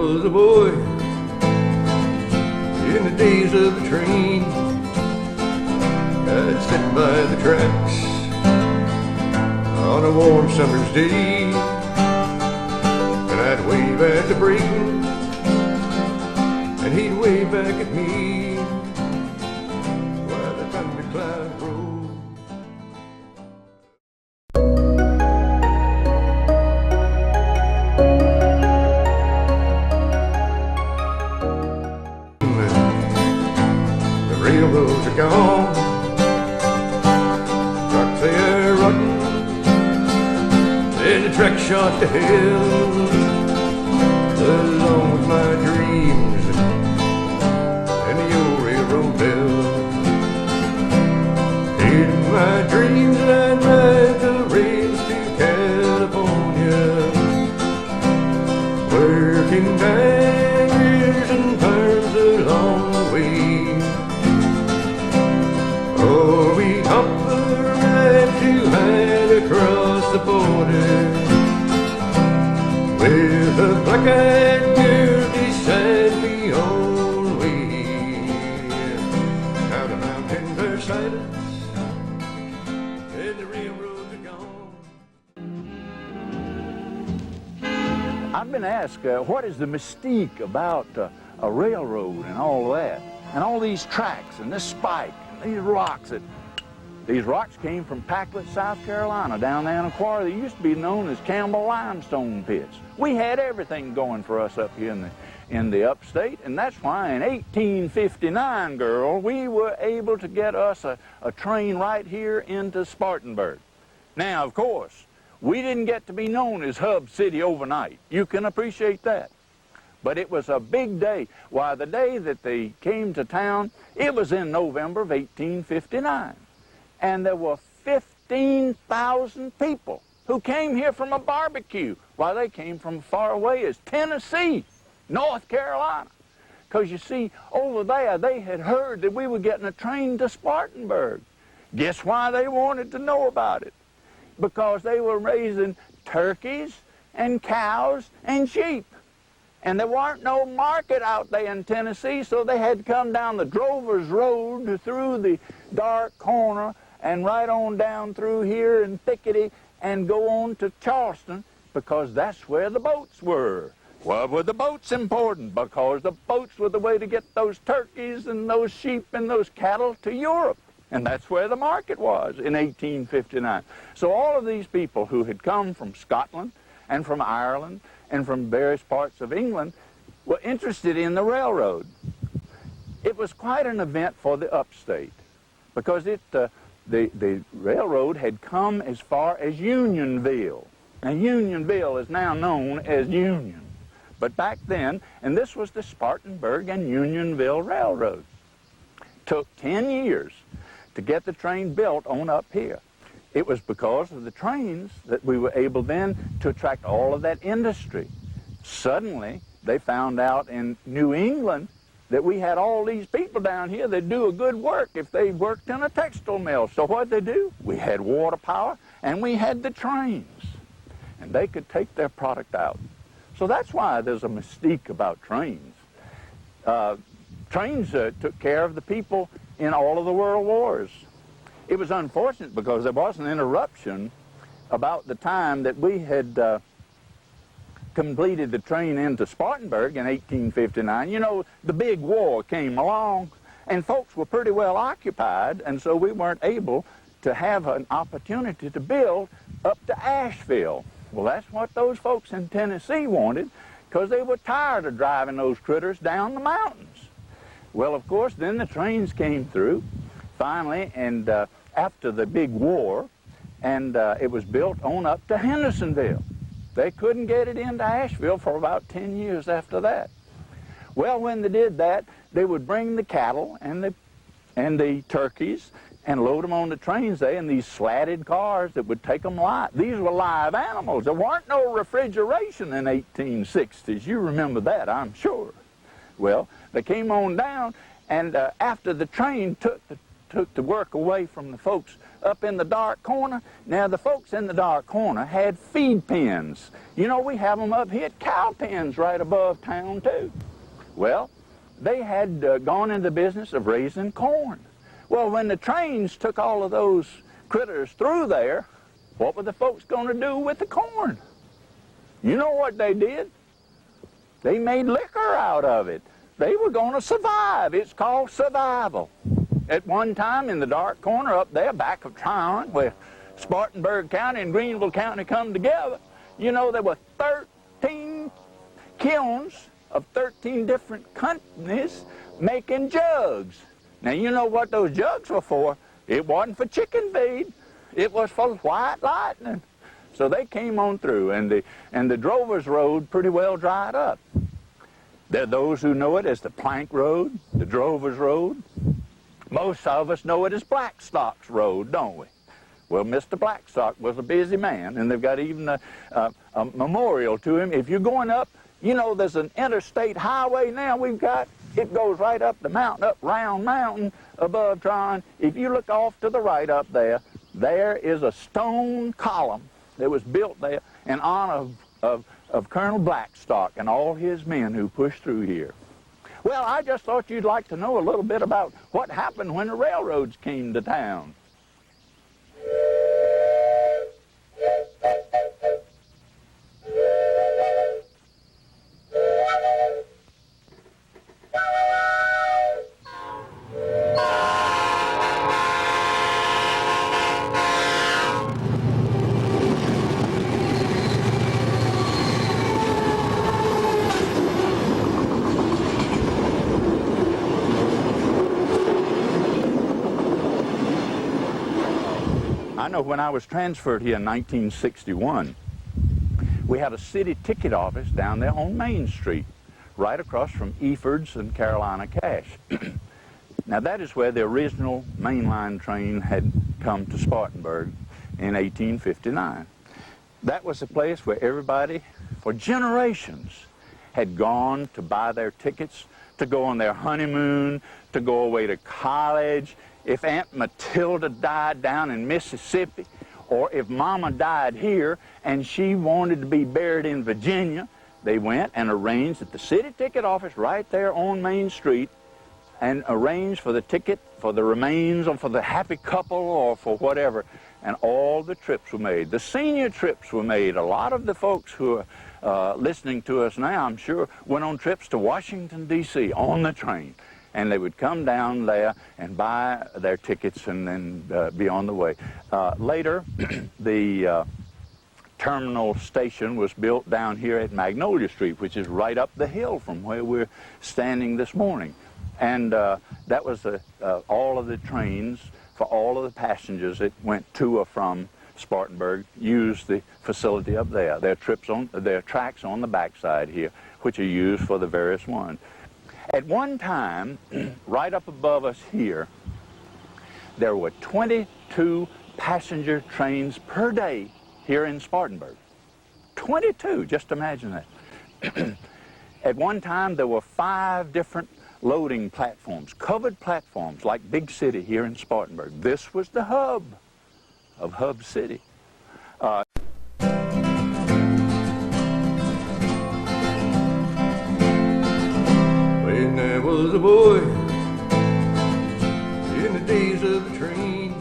was a boy in the days of the train. I'd sit by the tracks on a warm summer's day, and I'd wave at the brakeman, and he'd wave back at me while the thundercloud rolled. Railroads are gone, trucks they are rotten, and the track shot to hell, along with my dreams and the old railroad bell. In my dreams I'd ride the rails to California, working bangers and perms along the way. Oh, we hop the ride to hide across the border, with a black-eyed girl beside me always. Now the mountains are silent, and the railroads are gone. I've been asked, what is the mystique about a railroad and all that, and all these tracks and this spike? These rocks came from Packlet, South Carolina, down there in a quarry that used to be known as Campbell limestone pits. We had everything going for us up here in the upstate, and that's why in 1859, girl, we were able to get us a train right here into Spartanburg. Now, of course, we didn't get to be known as Hub City overnight. You can appreciate that. But it was a big day. Why, the day that they came to town, it was in November of 1859. And there were 15,000 people who came here from a barbecue. Why, they came from far away as Tennessee, North Carolina. Because you see, over there, they had heard that we were getting a train to Spartanburg. Guess why they wanted to know about it? Because they were raising turkeys and cows and sheep. And there weren't no market out there in Tennessee, so they had to come down the Drover's Road through the dark corner and right on down through here in Thickety and go on to Charleston, because that's where the boats were. Why were the boats important? Because the boats were the way to get those turkeys and those sheep and those cattle to Europe. And that's where the market was in 1859. So all of these people who had come from Scotland and from Ireland and from various parts of England were interested in the railroad. It was quite an event for the upstate, because the railroad had come as far as Unionville. And Unionville is now known as Union. But back then, and this was the Spartanburg and Unionville Railroad, took 10 years to get the train built on up here. It was because of the trains that we were able then to attract all of that industry. Suddenly, they found out in New England that we had all these people down here that do a good work if they worked in a textile mill. So what'd they do? We had water power, and we had the trains, and they could take their product out. So that's why there's a mystique about trains. Trains took care of the people in all of the world wars. It was unfortunate because there was an interruption about the time that we had completed the train into Spartanburg in 1859. You know, the big war came along, and folks were pretty well occupied, and so we weren't able to have an opportunity to build up to Asheville. Well, that's what those folks in Tennessee wanted, because they were tired of driving those critters down the mountains. Well, of course, then the trains came through, finally, and after the big war, and it was built on up to Hendersonville. They couldn't get it into Asheville for about 10 years after that. Well, when they did that, they would bring the cattle and the turkeys and load them on the trains there in these slatted cars that would take them live. These were live animals. There weren't no refrigeration in 1860s. You remember that, I'm sure. Well, they came on down, and after the train took took the work away from the folks up in the dark corner. Now, the folks in the dark corner had feed pens. You know, we have them up here at cow pens right above town, too. Well, they had gone into the business of raising corn. Well, when the trains took all of those critters through there, what were the folks going to do with the corn? You know what they did? They made liquor out of it. They were going to survive. It's called survival. At one time in the dark corner up there, back of Tryon, where Spartanburg County and Greenville County come together, you know, there were 13 kilns of 13 different companies making jugs. Now, you know what those jugs were for? It wasn't for chicken feed. It was for white lightning. So they came on through, and the Drovers Road pretty well dried up. There are those who know it as the Plank Road, the Drovers Road. Most of us know it as Blackstock's Road, don't we? Well, Mr. Blackstock was a busy man, and they've got even a memorial to him. If you're going up, you know, there's an interstate highway now we've got. It goes right up the mountain, up Round Mountain above Tryon. If you look off to the right up there, there is a stone column that was built there in honor of Colonel Blackstock and all his men who pushed through here. Well, I just thought you'd like to know a little bit about what happened when the railroads came to town. I know when I was transferred here in 1961, we had a city ticket office down there on Main Street, right across from Eford's and Carolina Cash. Now that is where the original mainline train had come to Spartanburg in 1859. That was the place where everybody, for generations, had gone to buy their tickets, to go on their honeymoon, to go away to college. If Aunt Matilda died down in Mississippi, or if Mama died here and she wanted to be buried in Virginia, they went and arranged at the city ticket office right there on Main Street and arranged for the ticket for the remains or for the happy couple or for whatever. And all the trips were made. The senior trips were made. A lot of the folks who are listening to us now, I'm sure, went on trips to Washington, D.C. on the train. And they would come down there and buy their tickets and then be on the way. Later, the terminal station was built down here at Magnolia Street, which is right up the hill from where we're standing this morning. And that was all of the trains for all of the passengers that went to or from Spartanburg used the facility up there. There are tracks on the backside here, which are used for the various ones. At one time, right up above us here, there were 22 passenger trains per day here in Spartanburg. 22, just imagine that. At one time, there were 5 different loading platforms, covered platforms, like Big City here in Spartanburg. This was the hub of Hub City. When I was a boy, in the days of the train,